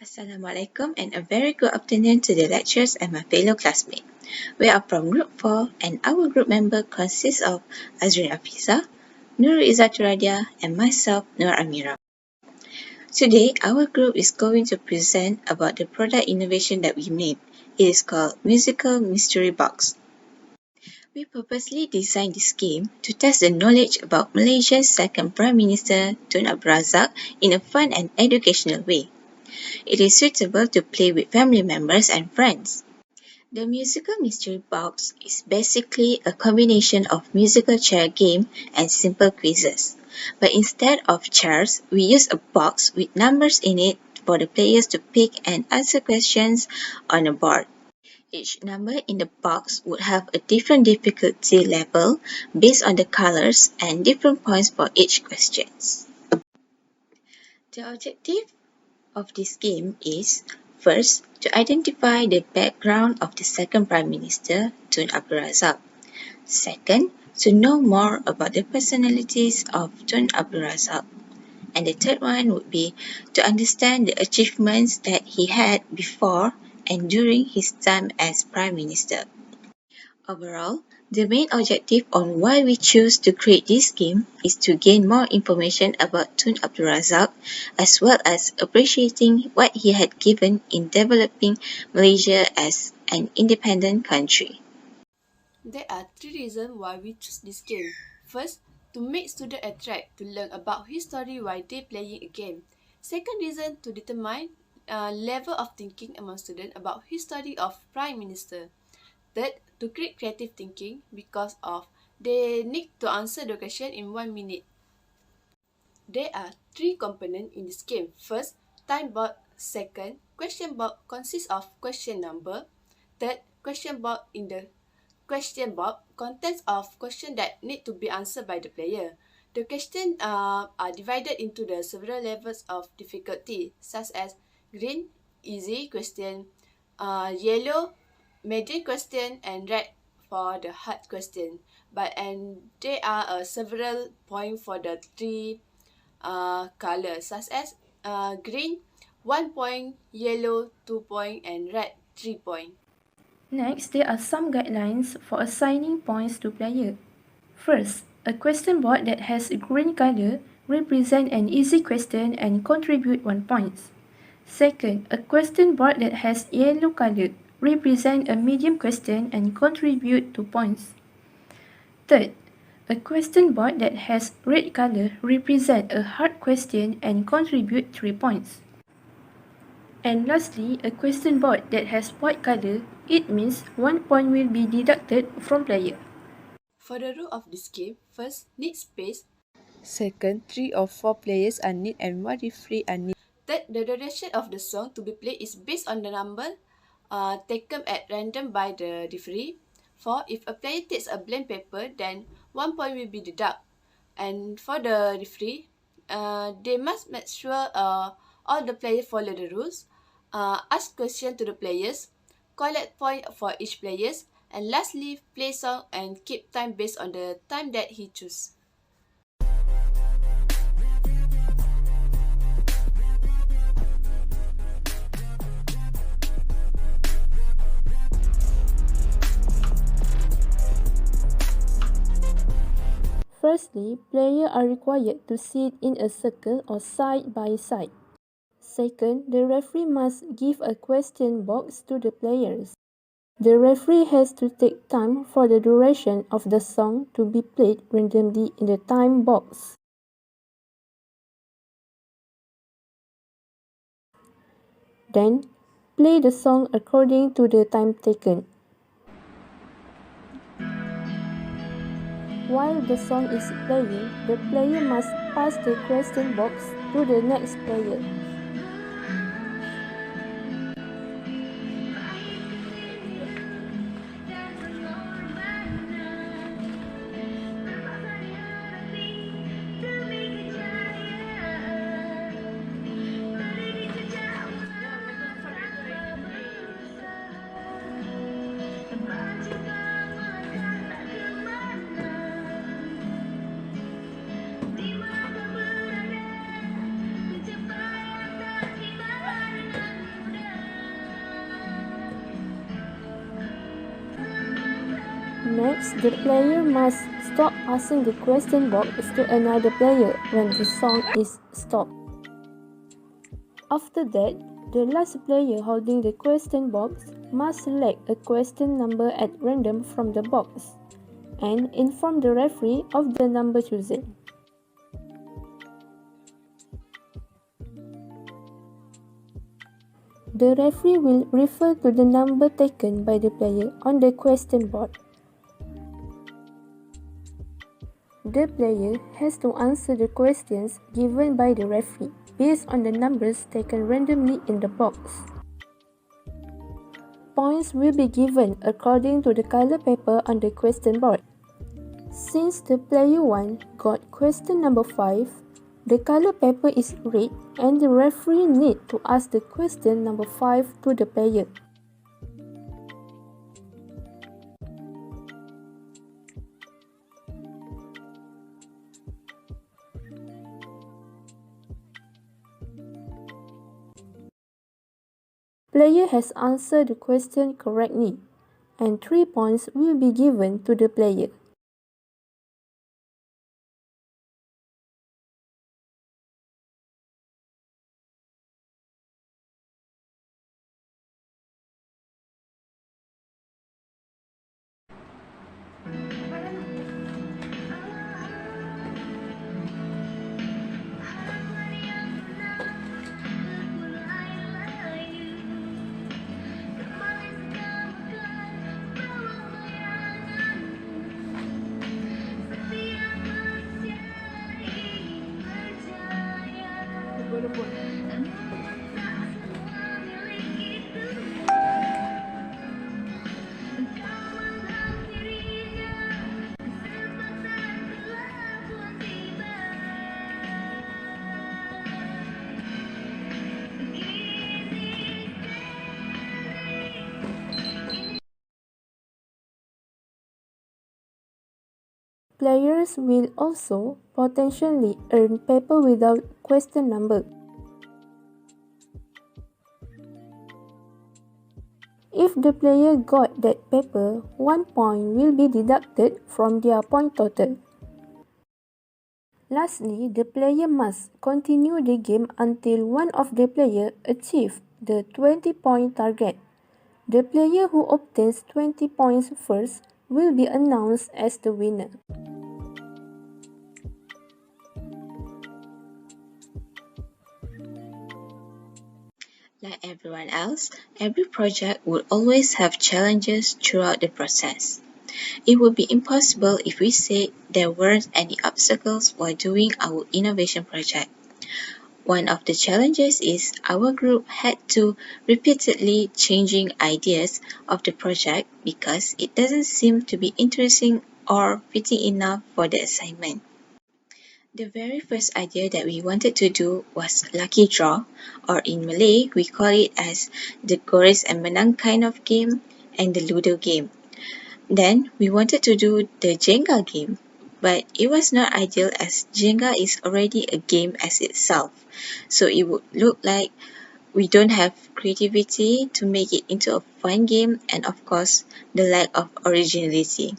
Assalamualaikum and a very good afternoon to the lecturers and my fellow classmates. We are from Group 4 and our group member consists of Azrin Afiza, Nur Izzaturadia and myself, Nur Amira. Today, our group is going to present about the product innovation that we made. It is called Musical Mystery Box. We purposely designed this game to test the knowledge about Malaysia's second Prime Minister, Tun Abdul Razak, in a fun and educational way. It is suitable to play with family members and friends. The musical mystery box is basically a combination of musical chair game and simple quizzes. But instead of chairs, we use a box with numbers in it for the players to pick and answer questions on a board. Each number in the box would have a different difficulty level based on the colors and different points for each question. The objective of this game is, first, to identify the background of the second Prime Minister, Tun Abdul Razak. Second, to know more about the personalities of Tun Abdul Razak. And the third one would be to understand the achievements that he had before and during his time as Prime Minister. Overall, the main objective on why we choose to create this game is to gain more information about Tun Abdul Razak as well as appreciating what he had given in developing Malaysia as an independent country. There are three reasons why we choose this game. First, to make students attract to learn about history while they playing a game. Second reason, to determine level of thinking among students about history of Prime Minister. Third, to create creative thinking because of they need to answer the question in 1 minute. There are three components in this game. First, time box. Second, question box consists of question number. Third, question box in the question box contains of questions that need to be answered by the player. The questions are divided into the several levels of difficulty, such as green, easy question, yellow, medium question, and red for the hard question. And there are several points for the three colors, such as green 1 point, yellow 2 point, and red 3 point. Next, there are some guidelines for assigning points to player. First, a question board that has a green color represent an easy question and contribute 1 point. Second, a question board that has yellow color represent a medium question and contribute 2 points. Third, a question board that has red color represent a hard question and contribute 3 points. And lastly, a question board that has white color, it means 1 point will be deducted from player. For the rule of this game, first, need space. Second, 3 or 4 players are need and 1 referee are need. Third, the duration of the song to be played is based on the number taken at random by the referee. 4, if a player takes a blank paper, then 1 point will be deducted. And for the referee, they must make sure all the players follow the rules, ask questions to the players, collect points for each players, and lastly, play song and keep time based on the time that he chooses. Firstly, players are required to sit in a circle or side by side. Second, the referee must give a question box to the players. The referee has to take time for the duration of the song to be played randomly in the time box. Then, play the song according to the time taken. While the song is playing, the player must pass the question box to the next player. Next, the player must stop passing the question box to another player when the song is stopped. After that, the last player holding the question box must select a question number at random from the box and inform the referee of the number chosen. The referee will refer to the number taken by the player on the question board. The player has to answer the questions given by the referee based on the numbers taken randomly in the box. Points will be given according to the color paper on the question board. Since the player 1 got question number 5, the color paper is red and the referee need to ask the question number 5 to the player. Player has answered the question correctly, and 3 points will be given to the player. Players will also potentially earn paper without question number. If the player got that paper, 1 point will be deducted from their point total. Lastly, the player must continue the game until one of the players achieves the 20-point target. The player who obtains 20 points first will be announced as the winner. Like everyone else, every project will always have challenges throughout the process. It would be impossible if we say there weren't any obstacles while doing our innovation project. One of the challenges is our group had to repeatedly changing ideas of the project because it doesn't seem to be interesting or fitting enough for the assignment. The very first idea that we wanted to do was lucky draw, or in Malay we call it as the Goris and Menang kind of game and the Ludo game. Then we wanted to do the Jenga game, but it was not ideal as Jenga is already a game as itself, so it would look like we don't have creativity to make it into a fun game and of course the lack of originality.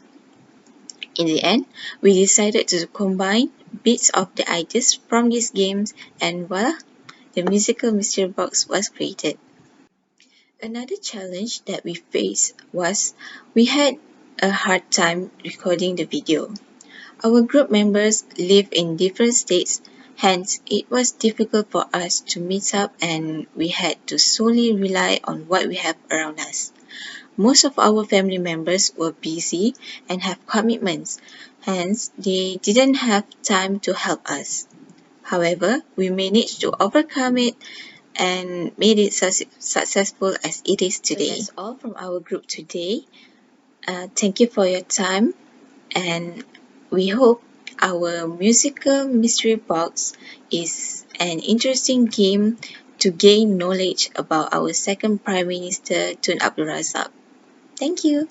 In the end, we decided to combine bits of the ideas from these games and voila, the musical mystery box was created. Another challenge that we faced was we had a hard time recording the video. Our group members live in different states, hence it was difficult for us to meet up and we had to solely rely on what we have around us. Most of our family members were busy and have commitments, hence they didn't have time to help us. However, we managed to overcome it and made it successful as it is today. So that's all from our group today. Thank you for your time and we hope our musical mystery box is an interesting game to gain knowledge about our second Prime Minister Tun Abdul Razak. Thank you.